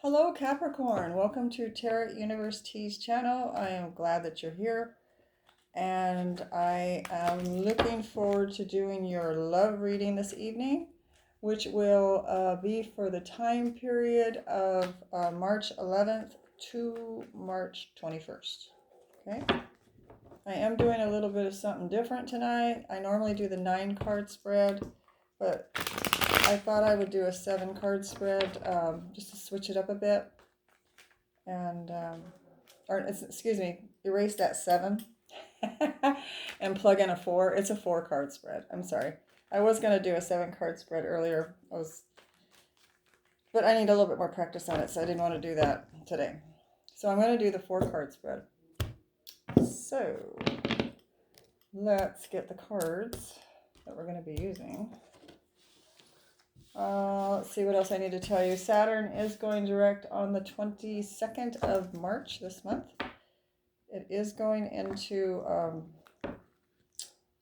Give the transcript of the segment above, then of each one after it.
Hello, Capricorn. Welcome to Tarot Universe T's channel. I am glad that you're here, and I am looking forward to doing your love reading this evening, which will be for the time period of March 11th to March 21st. Okay. I am doing a little bit of something different tonight. I normally do the 9-card spread, but I thought I would do a 7-card spread just to switch it up a bit. And, excuse me, erase that 7 and plug in a 4. It's a 4-card spread. I'm sorry. I was going to do a 7-card spread earlier. But I need a little bit more practice on it, so I didn't want to do that today. So I'm going to do the 4-card spread. So let's get the cards that we're going to be using. Let's see what else I need to tell you. Saturn is going direct on the 22nd of March this month. It is going into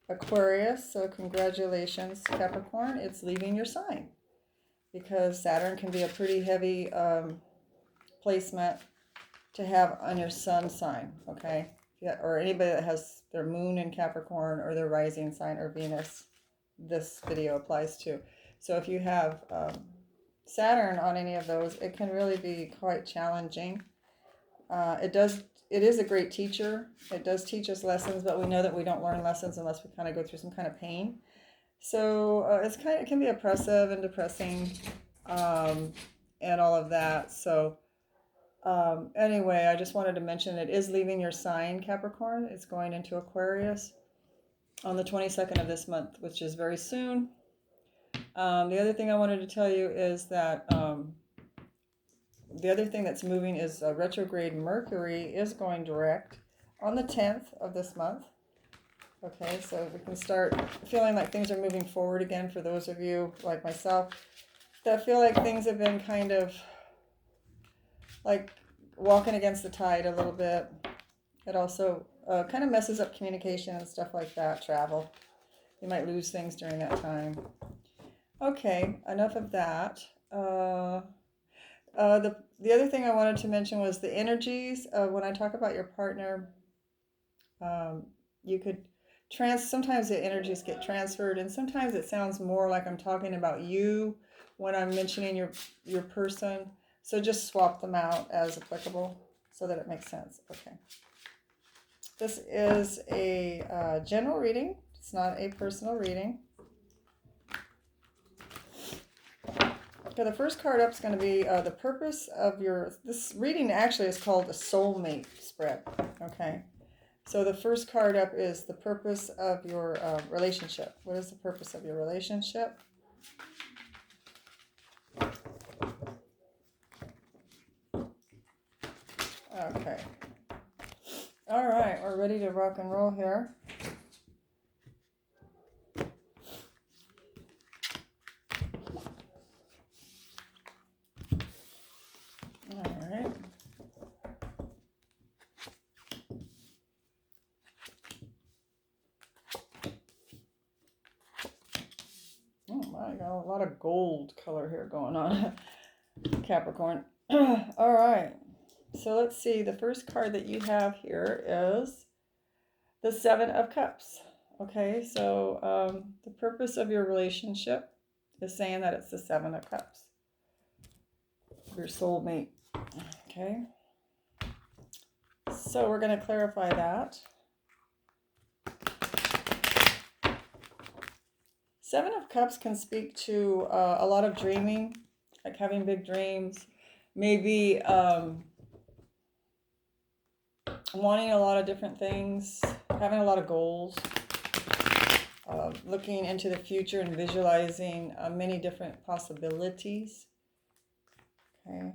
Aquarius, so congratulations, Capricorn. It's leaving your sign because Saturn can be a pretty heavy placement to have on your sun sign, okay? Yeah, or anybody that has their moon in Capricorn or their rising sign or Venus, this video applies to. So if you have Saturn on any of those, it can really be quite challenging. It is a great teacher. It does teach us lessons, but we know that we don't learn lessons unless we kind of go through some kind of pain. So it can be oppressive and depressing, and all of that. So anyway, I just wanted to mention it is leaving your sign, Capricorn. It's going into Aquarius on the 22nd of this month, which is very soon. The other thing I wanted to tell you is that the other thing that's moving is retrograde Mercury is going direct on the 10th of this month. Okay, so we can start feeling like things are moving forward again for those of you like myself that feel like things have been kind of like walking against the tide a little bit. It also kind of messes up communication and stuff like that, travel. You might lose things during that time. Okay, enough of that. The other thing I wanted to mention was the energies. When I talk about your partner, you could sometimes the energies get transferred, and sometimes it sounds more like I'm talking about you when I'm mentioning your person. So just swap them out as applicable so that it makes sense. Okay. This is a general reading. It's not a personal reading. Okay, the first card up is going to be the purpose of this reading actually is called the Soulmate spread. Okay, so the first card up is the purpose of your relationship. What is the purpose of your relationship? Okay. All right, we're ready to rock and roll here. All right. Oh my, got a lot of gold color here going on. Capricorn. All right. So let's see. The first card that you have here is the 7 of Cups. Okay, so the purpose of your relationship is saying that it's the 7 of Cups. Your soulmate. Okay. So we're going to clarify that. 7 of Cups can speak to a lot of dreaming, like having big dreams, maybe wanting a lot of different things, having a lot of goals, looking into the future and visualizing many different possibilities. Okay.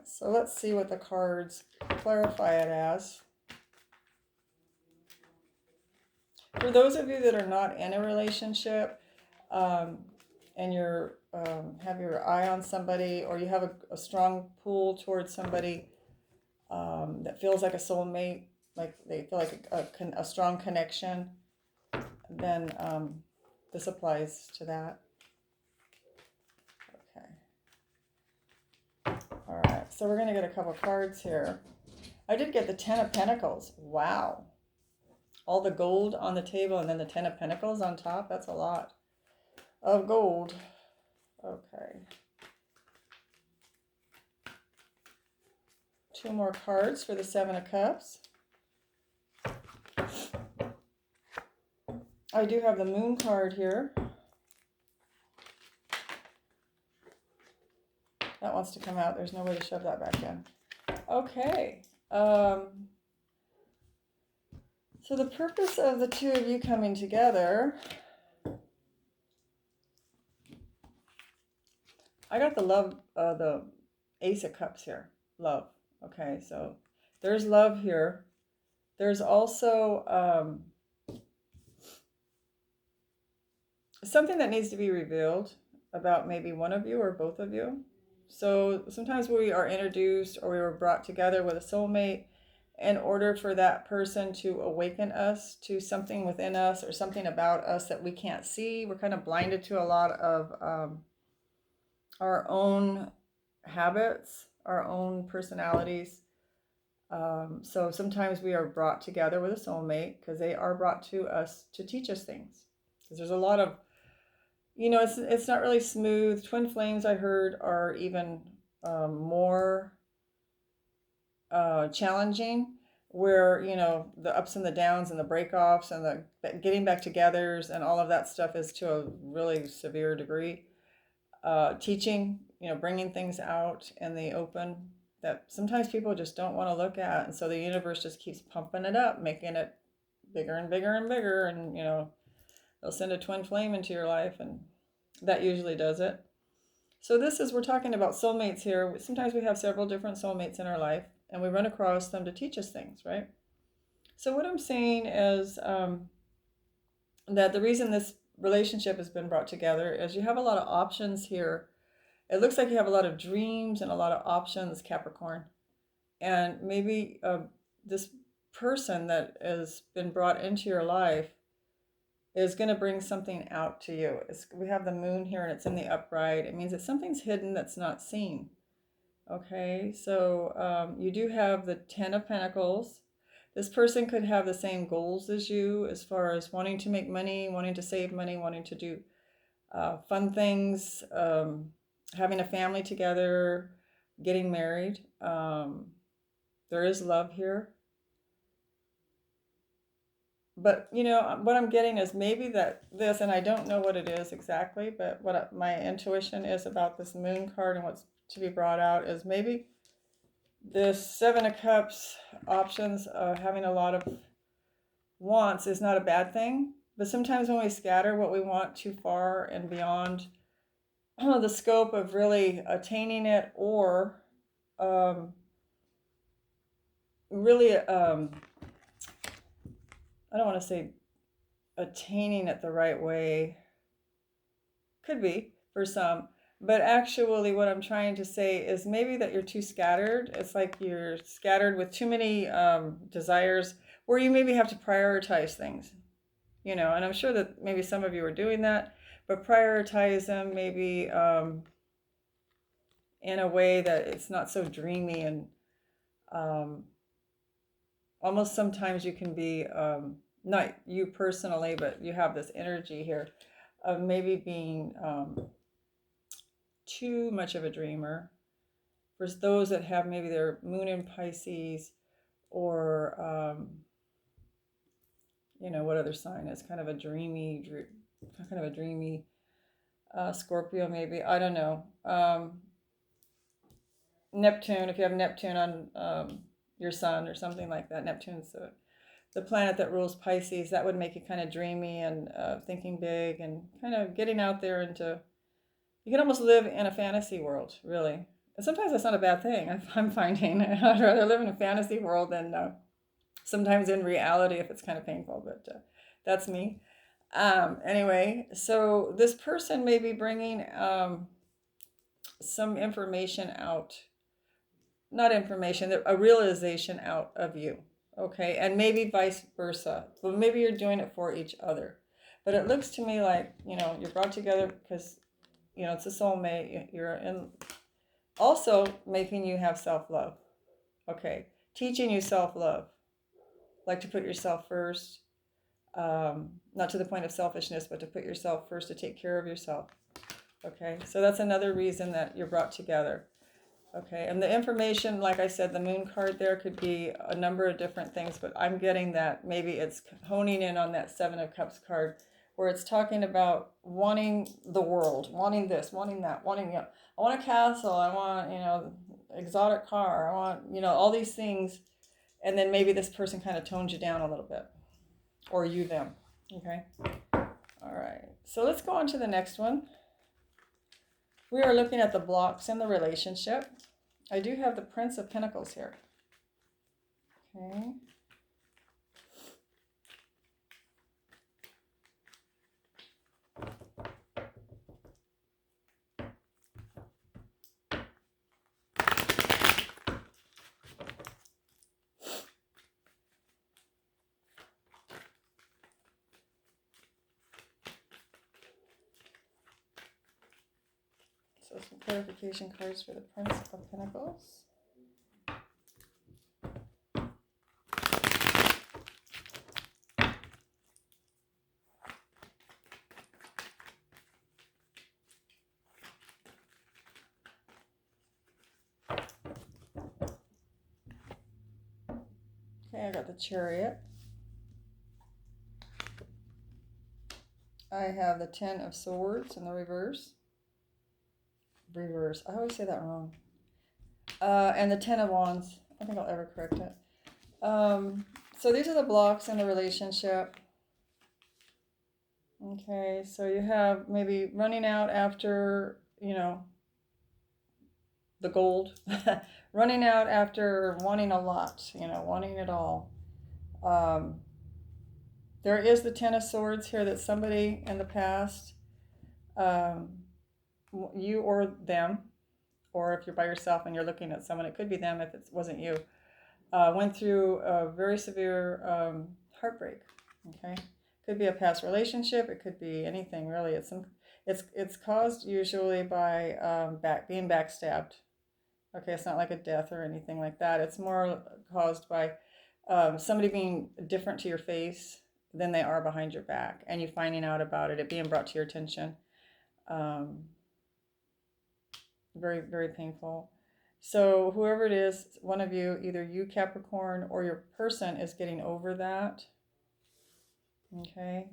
So let's see what the cards clarify it as. For those of you that are not in a relationship and you're have your eye on somebody, or you have a strong pull towards somebody that feels like a soulmate, like they feel like a strong connection, then this applies to that. All right, so we're going to get a couple cards here. I did get the Ten of Pentacles. Wow. All the gold on the table and then the Ten of Pentacles on top. That's a lot of gold. Okay. 2 more cards for the Seven of Cups. I do have the Moon card here. That wants to come out. There's no way to shove that back in. Okay. So the purpose of the two of you coming together, I got the love, the Ace of Cups here. Love. Okay, so there's love here. There's also something that needs to be revealed about maybe one of you or both of you. So sometimes we are introduced or we were brought together with a soulmate in order for that person to awaken us to something within us or something about us that we can't see. We're kind of blinded to a lot of our own habits, our own personalities. So sometimes we are brought together with a soulmate because they are brought to us to teach us things. Because there's a lot of, it's not really smooth. Twin flames, I heard, are even more challenging, where the ups and the downs and the breakoffs and the getting back togethers and all of that stuff is to a really severe degree. Teaching, bringing things out in the open that sometimes people just don't want to look at, and so the universe just keeps pumping it up, making it bigger and bigger and bigger, and they'll send a twin flame into your life, and that usually does it. So we're talking about soulmates here. Sometimes we have several different soulmates in our life, and we run across them to teach us things, right? So what I'm saying is that the reason this relationship has been brought together is you have a lot of options here. It looks like you have a lot of dreams and a lot of options, Capricorn. And maybe this person that has been brought into your life is going to bring something out to you. We have the moon here and it's in the upright. It means that something's hidden that's not seen. Okay, so you do have the Ten of Pentacles. This person could have the same goals as you as far as wanting to make money, wanting to save money, wanting to do fun things, having a family together, getting married. There is love here. But, what I'm getting is maybe and I don't know what it is exactly, but what my intuition is about this moon card and what's to be brought out is maybe this Seven of Cups options, having a lot of wants is not a bad thing. But sometimes when we scatter what we want too far and beyond the scope of really attaining it, or really, I don't want to say attaining it the right way. Could be for some. But actually what I'm trying to say is maybe that you're too scattered. It's like you're scattered with too many desires where you maybe have to prioritize things. And I'm sure that maybe some of you are doing that, but prioritize them maybe in a way that it's not so dreamy, and almost sometimes you can be, not you personally, but you have this energy here of maybe being too much of a dreamer. For those that have maybe their moon in Pisces, or what other sign is kind of a dreamy Scorpio, maybe, I don't know. Neptune, if you have Neptune on your sun or something like that. Neptune's the planet that rules Pisces. That would make you kind of dreamy and thinking big and kind of getting out there into, you can almost live in a fantasy world, really. And sometimes that's not a bad thing, I'm finding. I'd rather live in a fantasy world than sometimes in reality if it's kind of painful, but that's me. Anyway, so this person may be bringing some information out, not information, a realization out of you, okay? And maybe vice versa. Well, maybe you're doing it for each other. But it looks to me like, you're brought together because, it's a soulmate. You're in Also making you have self-love. Okay. Teaching you self-love. Like to put yourself first. Not to the point of selfishness, but to put yourself first, to take care of yourself. Okay. So that's another reason that you're brought together. Okay. And the information, like I said, the moon card there could be a number of different things, but I'm getting that maybe it's honing in on that Seven of Cups card, where it's talking about wanting the world, wanting this, wanting that, wanting, you know, I want a castle, I want, you know, exotic car, I want, you know, all these things. And then maybe this person kind of tones you down a little bit, or you them. Okay. All right. So let's go on to the next one. We are looking at the blocks in the relationship. I do have the Prince of Pentacles here. Okay. So some clarification cards for the Prince of Pentacles. Okay, I got the Chariot. I have the Ten of Swords in the reverse. I always say that wrong. And the Ten of Wands. I don't think I'll ever correct it. So these are the blocks in the relationship. Okay, so you have maybe running out after, you know, the gold, running out after wanting a lot, you know, wanting it all. There is the Ten of Swords here that somebody in the past, you or them, or if you're by yourself and you're looking at someone, it could be them if it wasn't you, went through a very severe heartbreak. Okay, could be a past relationship. It could be anything really. It's caused usually by being backstabbed. Okay, it's not like a death or anything like that. It's more caused by somebody being different to your face than they are behind your back, and you finding out about it being brought to your attention. Very, very painful. So whoever it is, one of you, either you Capricorn or your person, is getting over that. Okay.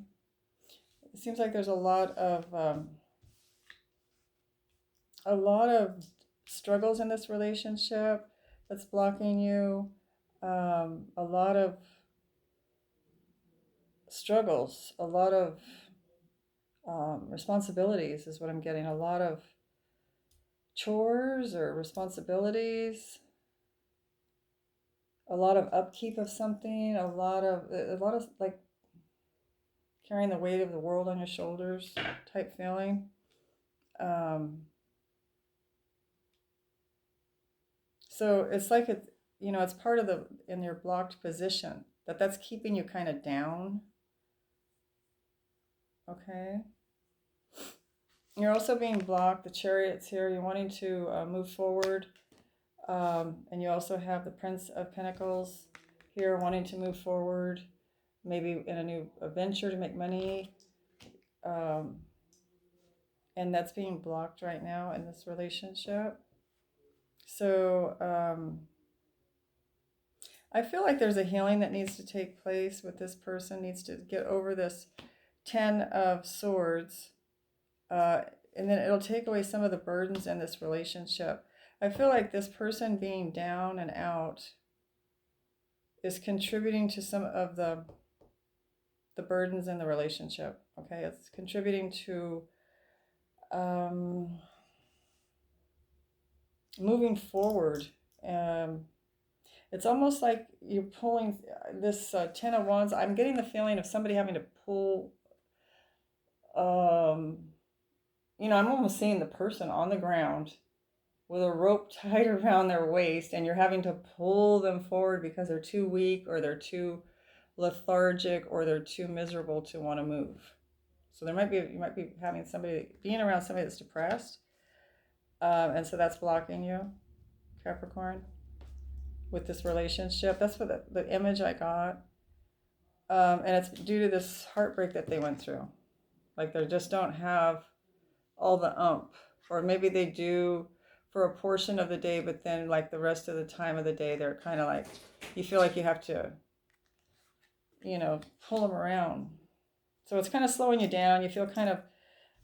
It seems like there's a lot of struggles in this relationship that's blocking you. A lot of struggles, a lot of responsibilities is what I'm getting. A lot of chores or responsibilities, a lot of upkeep of something, a lot of like carrying the weight of the world on your shoulders type feeling. So it's like it's, you know, it's part of the, in your blocked position, that's keeping you kind of down. Okay. You're also being blocked. The Chariot's here. You're wanting to move forward. And you also have the Prince of Pentacles here, wanting to move forward, maybe in a new venture to make money. And that's being blocked right now in this relationship. So I feel like there's a healing that needs to take place with this person, needs to get over this Ten of Swords. And then it'll take away some of the burdens in this relationship. I feel like this person being down and out is contributing to some of the burdens in the relationship. Okay, it's contributing to moving forward. It's almost like you're pulling this Ten of Wands. I'm getting the feeling of somebody having to pull. You know, I'm almost seeing the person on the ground with a rope tied around their waist, and you're having to pull them forward because they're too weak, or they're too lethargic, or they're too miserable to want to move. So you might be having somebody, being around somebody that's depressed. And so that's blocking you, Capricorn, with this relationship. That's what the image I got. And it's due to this heartbreak that they went through. Like they just don't have all the or maybe they do for a portion of the day, but then like the rest of the time of the day, they're kind of like, you feel like you have to, pull them around. So it's kind of slowing you down. You feel kind of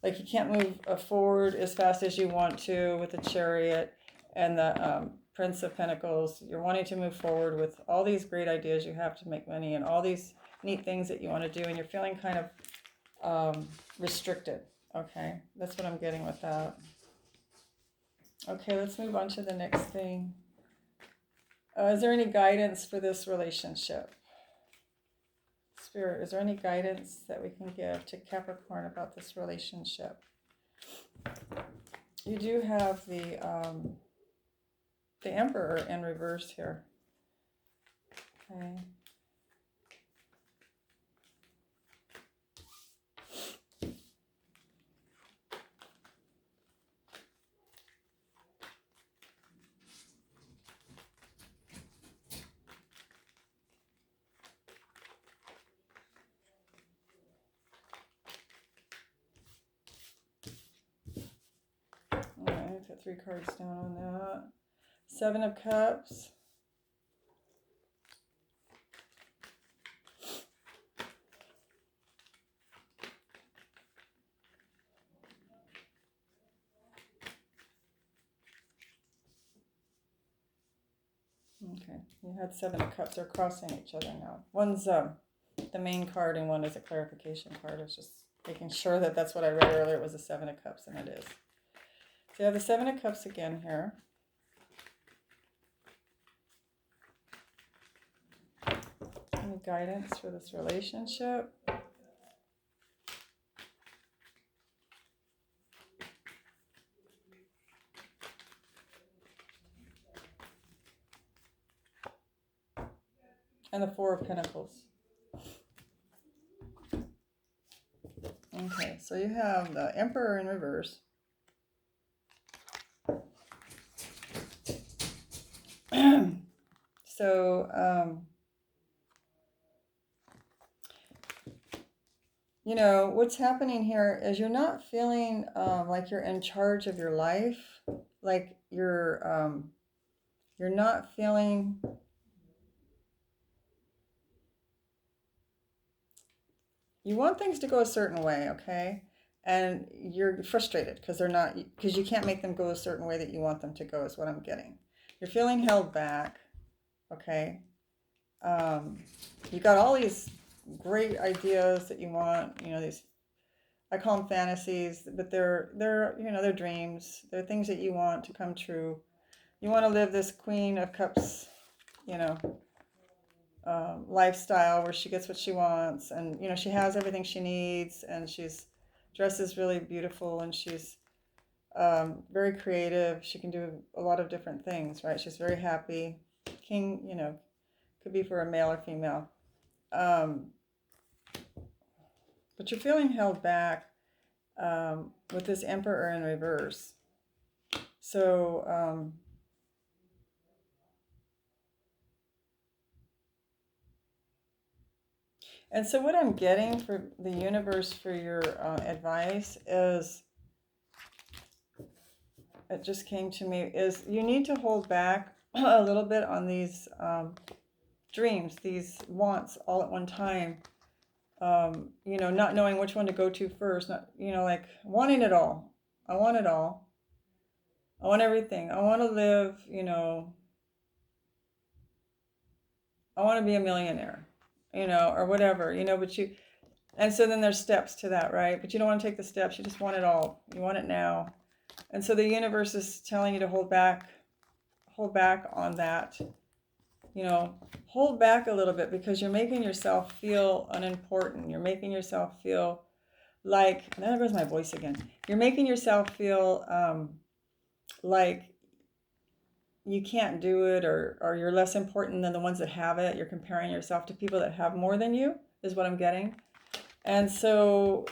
like you can't move forward as fast as you want to with the Chariot and the Prince of Pentacles. You're wanting to move forward with all these great ideas you have to make money and all these neat things that you want to do, and you're feeling kind of restricted. Okay, that's what I'm getting with that. Okay, let's move on to the next thing. Is there any guidance for this relationship? Spirit, is there any guidance that we can give to Capricorn about this relationship? You do have the Emperor in reverse here. Okay. Alright, put 3 cards down on that. 7 of Cups. Okay, you had 7 of Cups. They're crossing each other now. One's the main card and one is a clarification card. I was just making sure that that's what I read earlier. It was a 7 of Cups, and it is. So you have the 7 of Cups again here. Any guidance for this relationship? And the 4 of Pentacles. Okay, so you have the Emperor in reverse. So, what's happening here is you're not feeling like you're in charge of your life. Like you're not feeling... You want things to go a certain way, okay? And you're frustrated because you can't make them go a certain way that you want them to go, is what I'm getting. You're feeling held back, okay? You got all these great ideas that you want, these, I call them fantasies, but they're dreams. They're things that you want to come true. You want to live this Queen of Cups, lifestyle where she gets what she wants, and she has everything she needs, and she's dresses really beautiful, and she's very creative. She can do a lot of different things, right? She's very happy. King, could be for a male or female, but you're feeling held back with this Emperor in reverse. So and so what I'm getting for the universe for your advice is, it just came to me, is you need to hold back a little bit on these dreams, these wants all at one time. Not knowing which one to go to first, not, like wanting it all. I want it all. I want everything. I want to live, I want to be a millionaire, or whatever, and so then there's steps to that, right? But you don't want to take the steps. You just want it all. You want it now. And so the universe is telling you to hold back on that, hold back a little bit, because you're making yourself feel unimportant. You're making yourself feel like, there goes my voice again. You're making yourself feel like you can't do it, or you're less important than the ones that have it. You're comparing yourself to people that have more than you, is what I'm getting. And so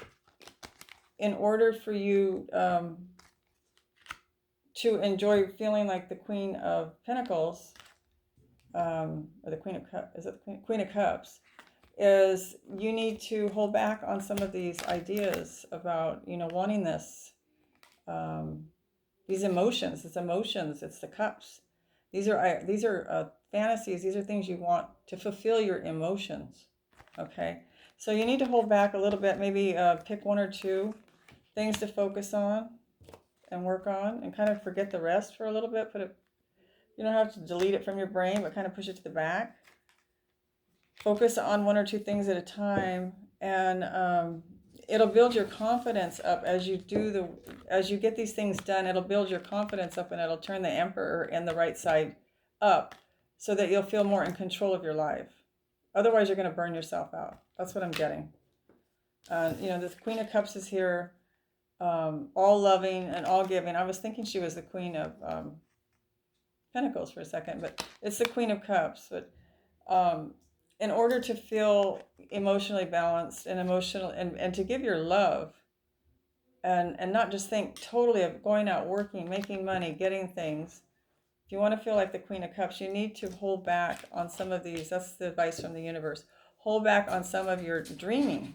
in order for you to enjoy feeling like the Queen of Pentacles, or the Queen of Cups, is it the Queen of Cups, is you need to hold back on some of these ideas about, wanting this, these emotions. It's emotions. It's the cups. These are fantasies. These are things you want to fulfill your emotions. Okay, so you need to hold back a little bit. Maybe pick one or two things to focus on and work on, and kind of forget the rest for a little bit. You don't have to delete it from your brain, but kind of push it to the back. Focus on one or two things at a time, and it'll build your confidence up as you get these things done. It'll build your confidence up, and it'll turn the Emperor and the right side up, so that you'll feel more in control of your life. Otherwise, you're going to burn yourself out. That's what I'm getting. The Queen of Cups is here, all loving and all giving. I was thinking she was the Queen of Pentacles for a second, but it's the Queen of Cups. But in order to feel emotionally balanced and and to give your love, and not just think totally of going out, working, making money, getting things. If you want to feel like the Queen of Cups, you need to hold back on some of these. That's the advice from the universe. Hold back on some of your dreaming.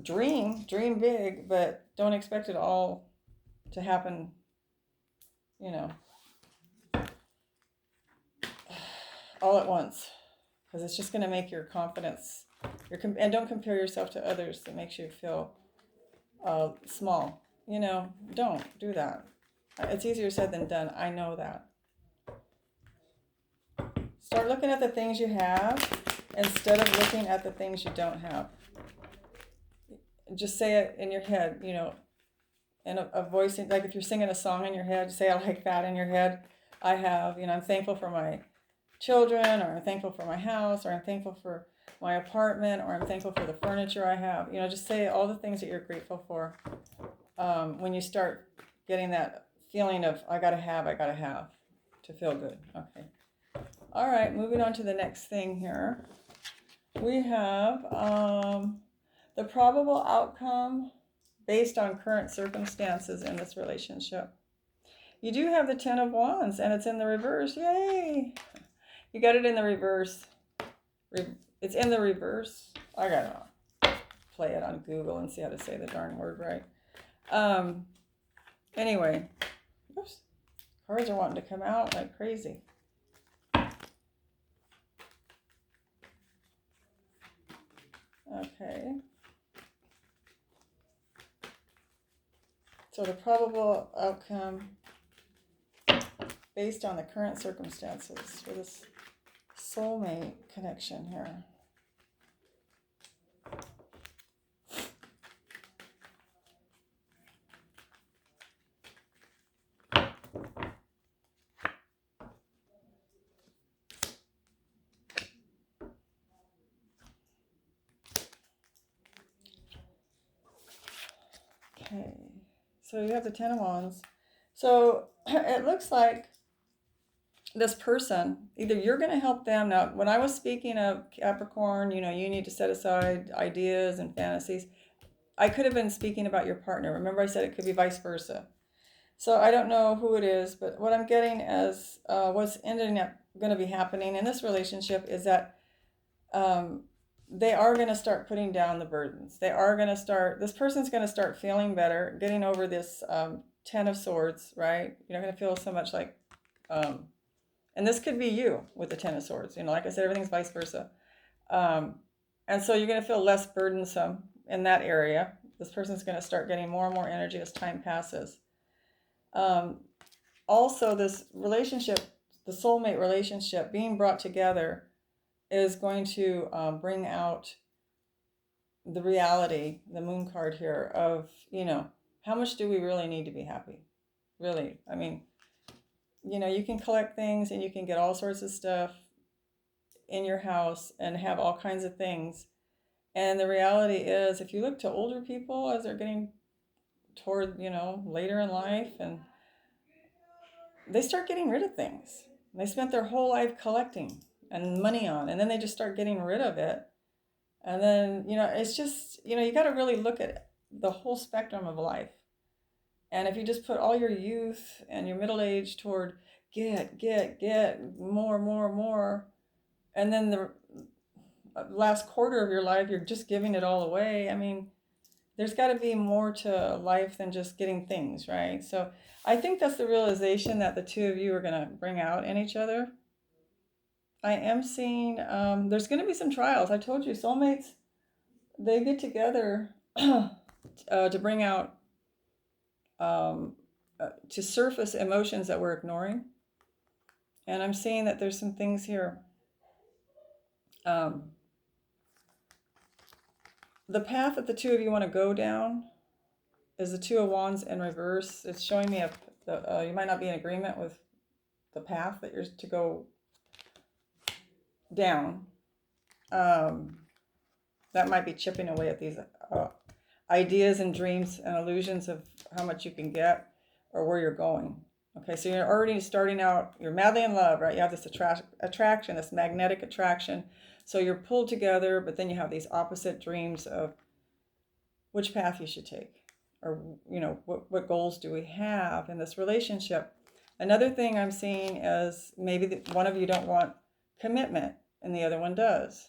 Dream big, but don't expect it all to happen, all at once, because it's just going to make your confidence. And don't compare yourself to others. That makes you feel small. Don't do that. It's easier said than done. I know that. Start looking at the things you have instead of looking at the things you don't have. Just say it in your head, in a voice, like if you're singing a song in your head, say it like that in your head. I have, I'm thankful for my children, or I'm thankful for my house, or I'm thankful for my apartment, or I'm thankful for the furniture I have. Just say all the things that you're grateful for. When you start getting that feeling of I gotta have to feel good. Okay. All right, moving on to the next thing here. We have the probable outcome based on current circumstances in this relationship. You do have the Ten of Wands, and it's in the reverse. Yay! You got it in the reverse. It's in the reverse. I gotta play it on Google and see how to say the darn word right. Anyway, oops, cards are wanting to come out like crazy. Okay. So the probable outcome based on the current circumstances for this soulmate connection here. Okay, so you have the Ten of Wands. So it looks like this person, either you're going to help them. Now, when I was speaking of Capricorn, you need to set aside ideas and fantasies. I could have been speaking about your partner. Remember I said it could be vice versa. So I don't know who it is, but what I'm getting as what's ending up going to be happening in this relationship is that they are going to start putting down the burdens. This person's going to start feeling better, getting over this Ten of Swords, right? You're not going to feel so much like, and this could be you with the Ten of Swords. Like I said, everything's vice versa. And so you're going to feel less burdensome in that area. This person's going to start getting more and more energy as time passes. Also, this relationship, the soulmate relationship being brought together, is going to bring out the reality, the moon card here, of, how much do we really need to be happy? Really, I mean, you can collect things and you can get all sorts of stuff in your house and have all kinds of things. And the reality is, if you look to older people as they're getting toward, later in life, and they start getting rid of things. They spent their whole life collecting and money on, and then they just start getting rid of it. And then, it's just, you got to really look at the whole spectrum of life. And if you just put all your youth and your middle age toward get, more, and then the last quarter of your life, you're just giving it all away. I mean, there's got to be more to life than just getting things, right? So I think that's the realization that the two of you are going to bring out in each other. I am seeing there's going to be some trials. I told you, soulmates, they get together to bring out, to surface emotions that we're ignoring. And I'm seeing that there's some things here. The path that the two of you want to go down is the Two of Wands in reverse. It's showing me you might not be in agreement with the path that you're to go down. That might be chipping away at these ideas and dreams and illusions of how much you can get or where you're going. Okay, so you're already starting out, you're madly in love, right? You have this attraction, this magnetic attraction. So you're pulled together, but then you have these opposite dreams of which path you should take, or, you know, what goals do we have in this relationship. Another thing I'm seeing is maybe one of you don't want commitment and the other one does.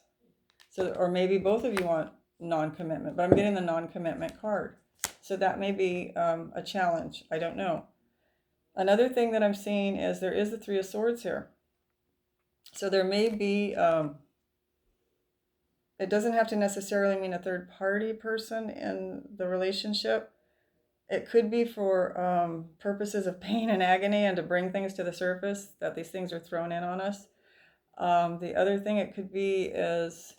So, or maybe both of you want non-commitment, but I'm getting the non-commitment card. So that may be a challenge. I don't know. Another thing that I'm seeing is there is the Three of Swords here. So there may be, it doesn't have to necessarily mean a third party person in the relationship. It could be for purposes of pain and agony and to bring things to the surface, that these things are thrown in on us. The other thing it could be is,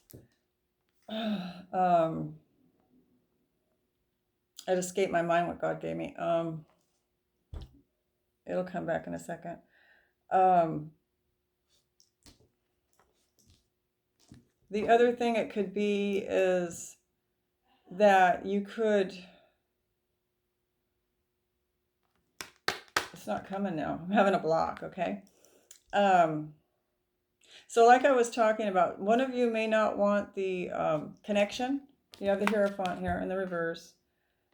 it escaped my mind what God gave me. It'll come back in a second. The other thing it could be is that you could, it's not coming now. I'm having a block, okay? So like I was talking about, one of you may not want the connection. You have the Hierophant here in the reverse.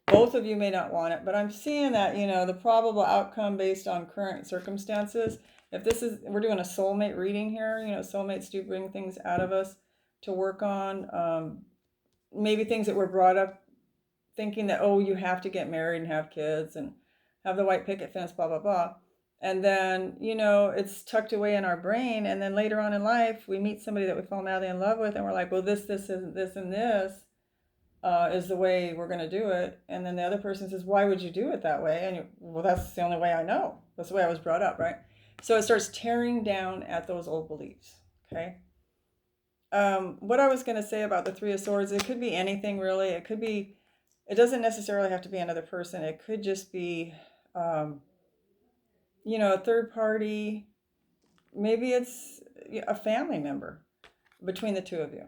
Both of you may not want it, but I'm seeing that, you know, the probable outcome based on current circumstances. If this is, we're doing a soulmate reading here, you know, soulmates do bring things out of us to work on. Maybe things that were brought up thinking that, oh, you have to get married and have kids and have the white picket fence, blah, blah, blah. And then, you know, it's tucked away in our brain. And then later on in life, we meet somebody that we fall madly in love with. And we're like, well, this, and this is the way we're going to do it. And then the other person says, why would you do it that way? And well, that's the only way I know. That's the way I was brought up, right? So it starts tearing down at those old beliefs, okay? What I was going to say about the Three of Swords, it could be anything really. It could be, it doesn't necessarily have to be another person. It could just be, you know, a third party. Maybe it's a family member between the two of you.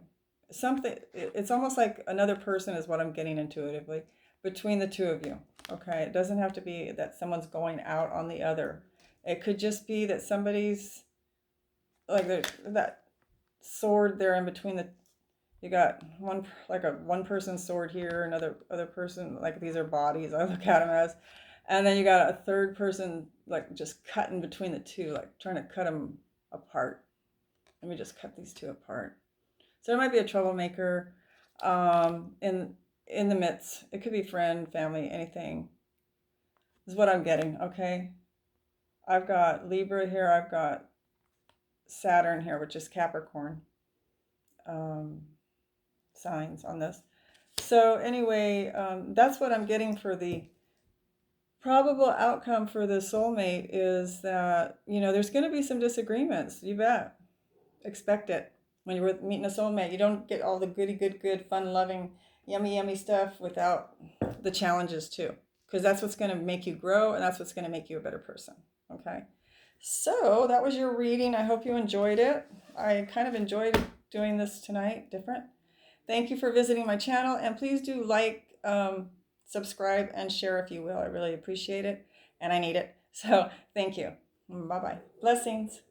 Something, it's almost like another person is what I'm getting intuitively between the two of you. Okay, it doesn't have to be that someone's going out on the other. It could just be that somebody's like that sword there in between the, you got one, like a one person sword here, other person, like these are bodies I look at them as, and then you got a third person like just cutting between the two, like trying to cut them apart. Let me just cut these two apart. So there might be a troublemaker in the midst. It could be friend, family, anything. This is what I'm getting, okay? I've got Libra here. I've got Saturn here, which is Capricorn signs on this. So anyway, that's what I'm getting for the probable outcome for the soulmate is that, you know, there's going to be some disagreements. You bet. Expect it. When you're meeting a soulmate, you don't get all the goody, good, fun-loving, yummy stuff without the challenges too. Because that's what's going to make you grow, and that's what's going to make you a better person. Okay? So that was your reading. I hope you enjoyed it. I kind of enjoyed doing this tonight, different. Thank you for visiting my channel, and please do like, subscribe, and share if you will. I really appreciate it, and I need it. So thank you. Bye-bye. Blessings.